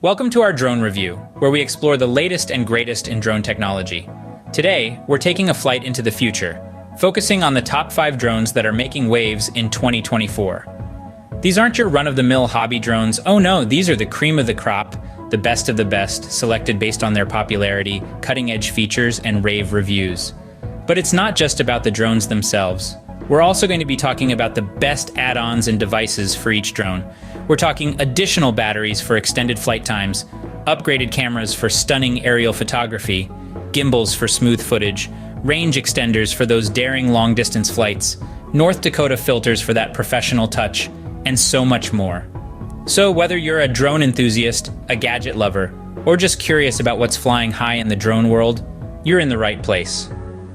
Welcome to our drone review, where we explore the latest and greatest in drone technology. Today, we're taking a flight into the future, focusing on the top 5 drones that are making waves in 2024. These aren't your run-of-the-mill hobby drones. Oh no, these are the cream of the crop, the best of the best, selected based on their popularity, cutting-edge features, and rave reviews. But it's not just about the drones themselves. We're also going to be talking about the best add-ons and devices for each drone. We're talking additional batteries for extended flight times, upgraded cameras for stunning aerial photography, gimbals for smooth footage, range extenders for those daring long-distance flights, North Dakota filters for that professional touch, and so much more. So whether you're a drone enthusiast, a gadget lover, or just curious about what's flying high in the drone world, you're in the right place.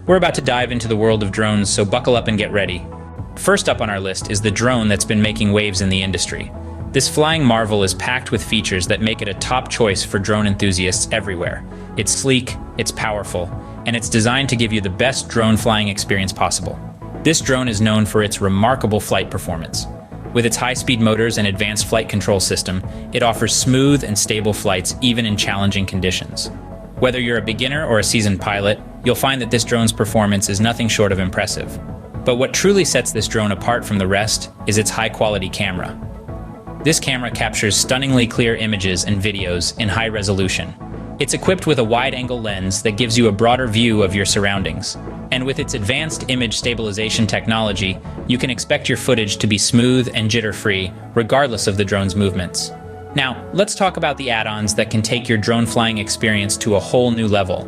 We're about to dive into the world of drones, so buckle up and get ready. First up on our list is the drone that's been making waves in the industry. This flying marvel is packed with features that make it a top choice for drone enthusiasts everywhere. It's sleek, it's powerful, and it's designed to give you the best drone flying experience possible. This drone is known for its remarkable flight performance. With its high-speed motors and advanced flight control system, it offers smooth and stable flights even in challenging conditions. Whether you're a beginner or a seasoned pilot, you'll find that this drone's performance is nothing short of impressive. But what truly sets this drone apart from the rest is its high-quality camera. This camera captures stunningly clear images and videos in high resolution. It's equipped with a wide-angle lens that gives you a broader view of your surroundings. And with its advanced image stabilization technology, you can expect your footage to be smooth and jitter-free, regardless of the drone's movements. Now, let's talk about the add-ons that can take your drone flying experience to a whole new level.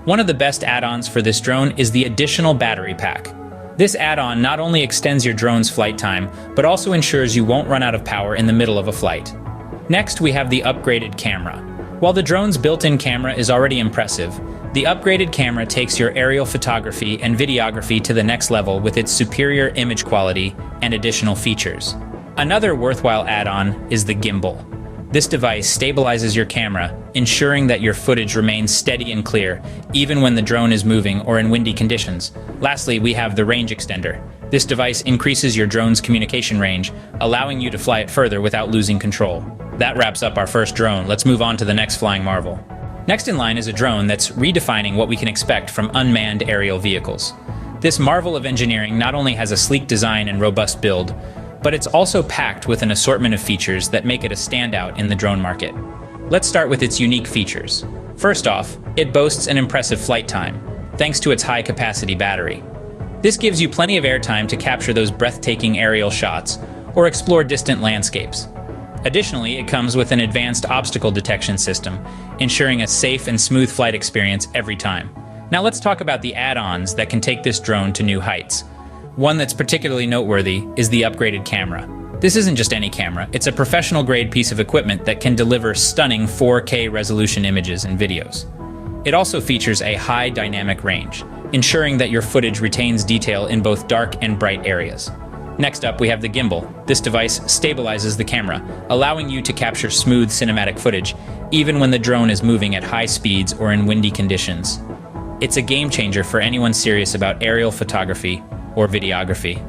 One of the best add-ons for this drone is the additional battery pack. This add-on not only extends your drone's flight time, but also ensures you won't run out of power in the middle of a flight. Next, we have the upgraded camera. While the drone's built-in camera is already impressive, the upgraded camera takes your aerial photography and videography to the next level with its superior image quality and additional features. Another worthwhile add-on is the gimbal. This device stabilizes your camera, ensuring that your footage remains steady and clear, even when the drone is moving or in windy conditions. Lastly, we have the range extender. This device increases your drone's communication range, allowing you to fly it further without losing control. That wraps up our first drone. Let's move on to the next flying marvel. Next in line is a drone that's redefining what we can expect from unmanned aerial vehicles. This marvel of engineering not only has a sleek design and robust build, but it's also packed with an assortment of features that make it a standout in the drone market. Let's start with its unique features. First off, it boasts an impressive flight time, thanks to its high-capacity battery. This gives you plenty of airtime to capture those breathtaking aerial shots or explore distant landscapes. Additionally, it comes with an advanced obstacle detection system, ensuring a safe and smooth flight experience every time. Now let's talk about the add-ons that can take this drone to new heights. One that's particularly noteworthy is the upgraded camera. This isn't just any camera, it's a professional-grade piece of equipment that can deliver stunning 4K resolution images and videos. It also features a high dynamic range, ensuring that your footage retains detail in both dark and bright areas. Next up, we have the gimbal. This device stabilizes the camera, allowing you to capture smooth cinematic footage, even when the drone is moving at high speeds or in windy conditions. It's a game changer for anyone serious about aerial photography or videography.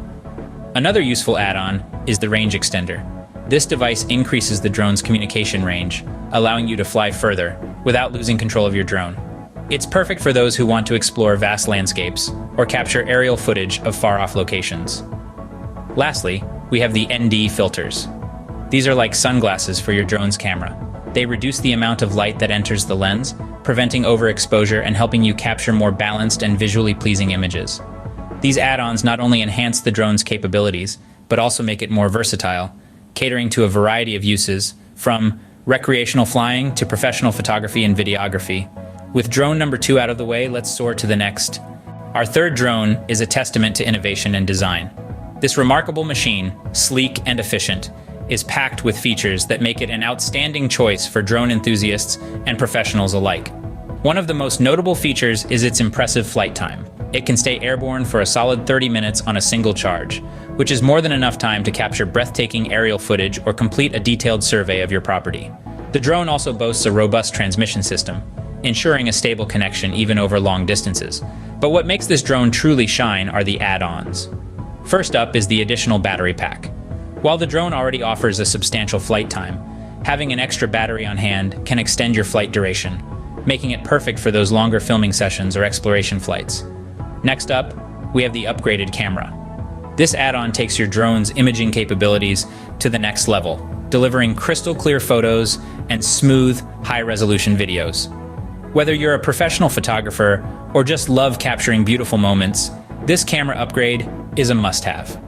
Another useful add-on is the range extender. This device increases the drone's communication range, allowing you to fly further without losing control of your drone. It's perfect for those who want to explore vast landscapes or capture aerial footage of far-off locations. Lastly, we have the ND filters. These are like sunglasses for your drone's camera. They reduce the amount of light that enters the lens, preventing overexposure and helping you capture more balanced and visually pleasing images. These add-ons not only enhance the drone's capabilities, but also make it more versatile, catering to a variety of uses, from recreational flying to professional photography and videography. With drone number 2 out of the way, let's soar to the next. Our third drone is a testament to innovation and design. This remarkable machine, sleek and efficient, is packed with features that make it an outstanding choice for drone enthusiasts and professionals alike. One of the most notable features is its impressive flight time. It can stay airborne for a solid 30 minutes on a single charge, which is more than enough time to capture breathtaking aerial footage or complete a detailed survey of your property. The drone also boasts a robust transmission system, ensuring a stable connection even over long distances. But what makes this drone truly shine are the add-ons. First up is the additional battery pack. While the drone already offers a substantial flight time, Having an extra battery on hand can extend your flight duration, making it perfect for those longer filming sessions or exploration flights. Next up, we have the upgraded camera. This add-on takes your drone's imaging capabilities to the next level, delivering crystal clear photos and smooth, high-resolution videos. Whether you're a professional photographer or just love capturing beautiful moments, this camera upgrade is a must-have.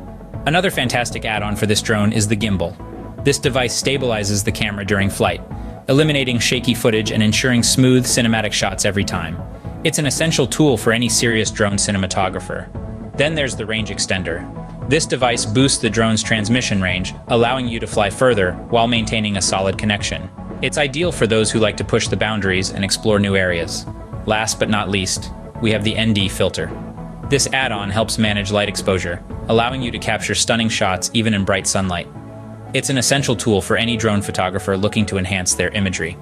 Another fantastic add-on for this drone is the gimbal. This device stabilizes the camera during flight, eliminating shaky footage and ensuring smooth cinematic shots every time. It's an essential tool for any serious drone cinematographer. Then there's the range extender. This device boosts the drone's transmission range, allowing you to fly further while maintaining a solid connection. It's ideal for those who like to push the boundaries and explore new areas. Last but not least, we have the ND filter. This add-on helps manage light exposure, allowing you to capture stunning shots even in bright sunlight. It's an essential tool for any drone photographer looking to enhance their imagery.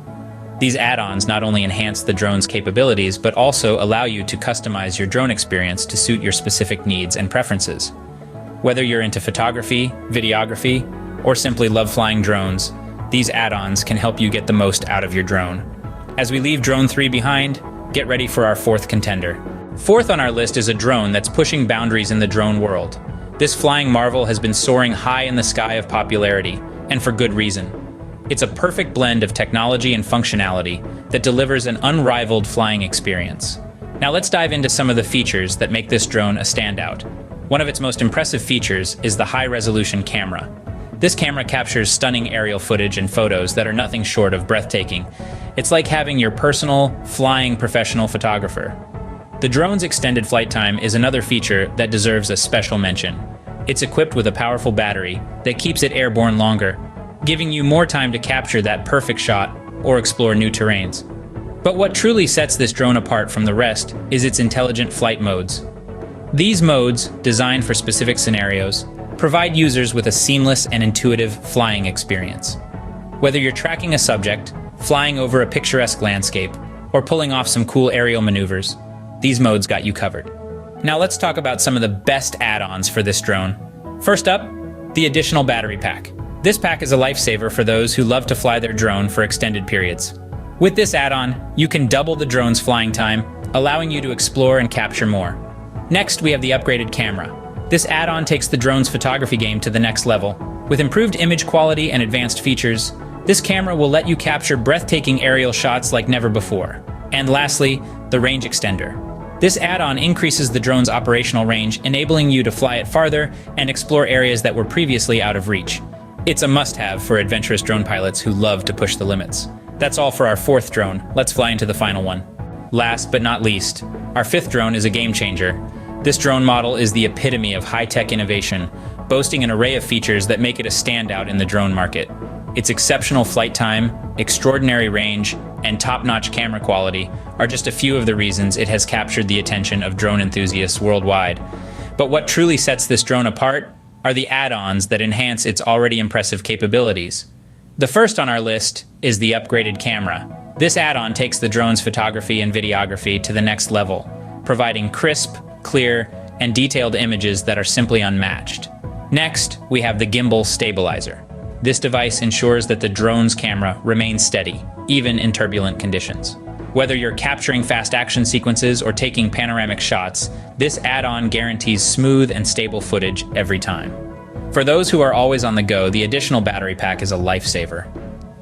These add-ons not only enhance the drone's capabilities, but also allow you to customize your drone experience to suit your specific needs and preferences. Whether you're into photography, videography, or simply love flying drones, these add-ons can help you get the most out of your drone. As we leave Drone 3 behind, get ready for our fourth contender. Fourth on our list is a drone that's pushing boundaries in the drone world. This flying marvel has been soaring high in the sky of popularity, and for good reason. It's a perfect blend of technology and functionality that delivers an unrivaled flying experience. Now let's dive into some of the features that make this drone a standout. One of its most impressive features is the high-resolution camera. This camera captures stunning aerial footage and photos that are nothing short of breathtaking. It's like having your personal, flying professional photographer. The drone's extended flight time is another feature that deserves a special mention. It's equipped with a powerful battery that keeps it airborne longer, giving you more time to capture that perfect shot or explore new terrains. But what truly sets this drone apart from the rest is its intelligent flight modes. These modes, designed for specific scenarios, provide users with a seamless and intuitive flying experience. Whether you're tracking a subject, flying over a picturesque landscape, or pulling off some cool aerial maneuvers, these modes got you covered. Now let's talk about some of the best add-ons for this drone. First up, the additional battery pack. This pack is a lifesaver for those who love to fly their drone for extended periods. With this add-on, you can double the drone's flying time, allowing you to explore and capture more. Next, we have the upgraded camera. This add-on takes the drone's photography game to the next level. With improved image quality and advanced features, this camera will let you capture breathtaking aerial shots like never before. And lastly, the range extender. This add-on increases the drone's operational range, enabling you to fly it farther and explore areas that were previously out of reach. It's a must-have for adventurous drone pilots who love to push the limits. That's all for our fourth drone. Let's fly into the final one. Last but not least, our fifth drone is a game changer. This drone model is the epitome of high-tech innovation, boasting an array of features that make it a standout in the drone market. Its exceptional flight time, extraordinary range, and top-notch camera quality are just a few of the reasons it has captured the attention of drone enthusiasts worldwide. But what truly sets this drone apart are the add-ons that enhance its already impressive capabilities. The first on our list is the upgraded camera. This add-on takes the drone's photography and videography to the next level, providing crisp, clear, and detailed images that are simply unmatched. Next, we have the gimbal stabilizer. This device ensures that the drone's camera remains steady, even in turbulent conditions. Whether you're capturing fast action sequences or taking panoramic shots, this add-on guarantees smooth and stable footage every time. For those who are always on the go, the additional battery pack is a lifesaver.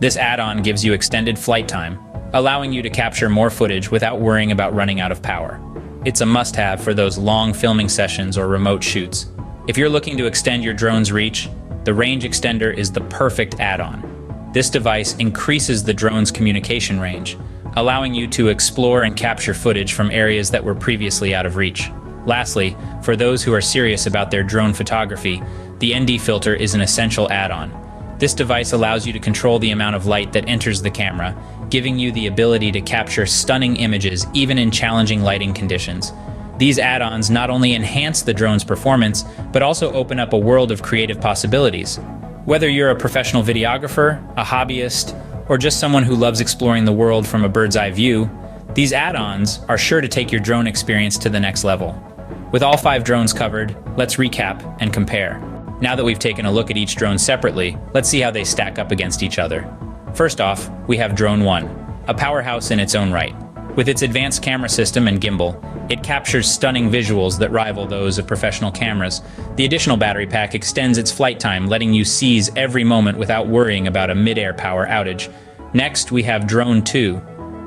This add-on gives you extended flight time, allowing you to capture more footage without worrying about running out of power. It's a must-have for those long filming sessions or remote shoots. If you're looking to extend your drone's reach, the range extender is the perfect add-on. This device increases the drone's communication range, allowing you to explore and capture footage from areas that were previously out of reach. Lastly, for those who are serious about their drone photography, the ND filter is an essential add-on. This device allows you to control the amount of light that enters the camera, giving you the ability to capture stunning images even in challenging lighting conditions. These add-ons not only enhance the drone's performance, but also open up a world of creative possibilities. Whether you're a professional videographer, a hobbyist, or just someone who loves exploring the world from a bird's-eye view, these add-ons are sure to take your drone experience to the next level. With all 5 drones covered, let's recap and compare. Now that we've taken a look at each drone separately, let's see how they stack up against each other. First off, we have Drone 1, a powerhouse in its own right. With its advanced camera system and gimbal, it captures stunning visuals that rival those of professional cameras. The additional battery pack extends its flight time, letting you seize every moment without worrying about a mid-air power outage. Next, we have Drone 2.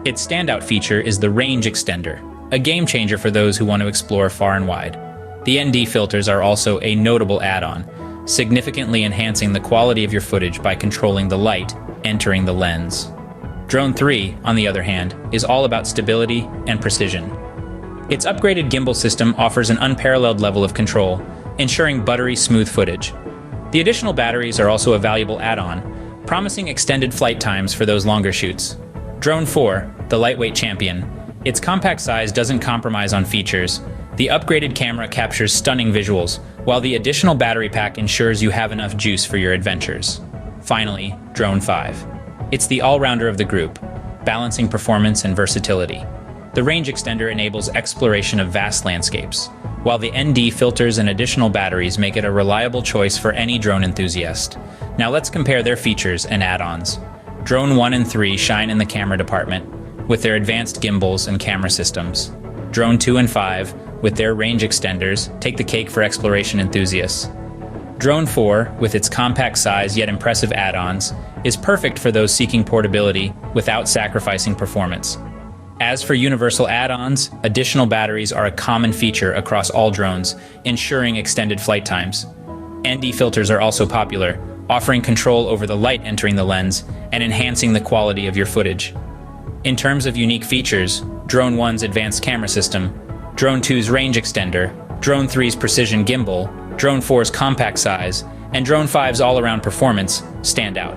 Its standout feature is the range extender, a game changer for those who want to explore far and wide. The ND filters are also a notable add-on, significantly enhancing the quality of your footage by controlling the light entering the lens. Drone 3, on the other hand, is all about stability and precision. Its upgraded gimbal system offers an unparalleled level of control, ensuring buttery smooth footage. The additional batteries are also a valuable add-on, promising extended flight times for those longer shoots. Drone 4, the lightweight champion. Its compact size doesn't compromise on features. The upgraded camera captures stunning visuals, while the additional battery pack ensures you have enough juice for your adventures. Finally, Drone 5. It's the all-rounder of the group, balancing performance and versatility. The range extender enables exploration of vast landscapes, while the ND filters and additional batteries make it a reliable choice for any drone enthusiast. Now let's compare their features and add-ons. Drone 1 and 3 shine in the camera department, with their advanced gimbals and camera systems. Drone 2 and 5, with their range extenders, take the cake for exploration enthusiasts. Drone 4, with its compact size yet impressive add-ons, is perfect for those seeking portability without sacrificing performance. As for universal add-ons, additional batteries are a common feature across all drones, ensuring extended flight times. ND filters are also popular, offering control over the light entering the lens and enhancing the quality of your footage. In terms of unique features, Drone 1's advanced camera system, Drone 2's range extender, Drone 3's precision gimbal, Drone 4's compact size, and Drone 5's all-around performance stand out.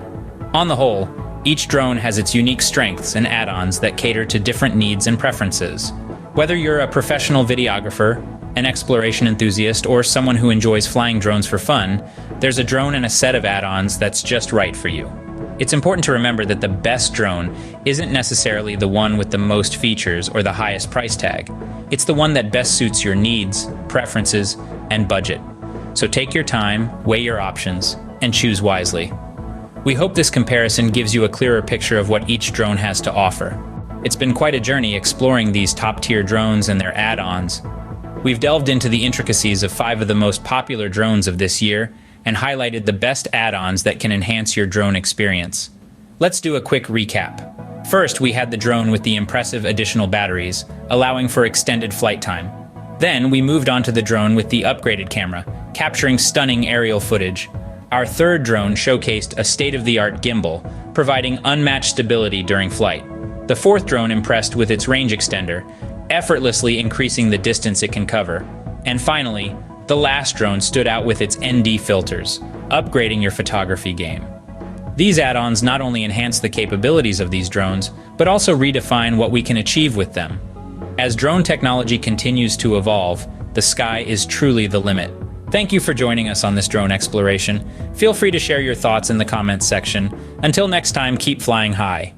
On the whole, each drone has its unique strengths and add-ons that cater to different needs and preferences. Whether you're a professional videographer, an exploration enthusiast, or someone who enjoys flying drones for fun, there's a drone and a set of add-ons that's just right for you. It's important to remember that the best drone isn't necessarily the one with the most features or the highest price tag. It's the one that best suits your needs, preferences, and budget. So take your time, weigh your options, and choose wisely. We hope this comparison gives you a clearer picture of what each drone has to offer. It's been quite a journey exploring these top-tier drones and their add-ons. We've delved into the intricacies of 5 of the most popular drones of this year and highlighted the best add-ons that can enhance your drone experience. Let's do a quick recap. First, we had the drone with the impressive additional batteries, allowing for extended flight time. Then, we moved on to the drone with the upgraded camera, capturing stunning aerial footage. Our third drone showcased a state-of-the-art gimbal, providing unmatched stability during flight. The fourth drone impressed with its range extender, effortlessly increasing the distance it can cover. And finally, the last drone stood out with its ND filters, upgrading your photography game. These add-ons not only enhance the capabilities of these drones, but also redefine what we can achieve with them. As drone technology continues to evolve, the sky is truly the limit. Thank you for joining us on this drone exploration. Feel free to share your thoughts in the comments section. Until next time, keep flying high.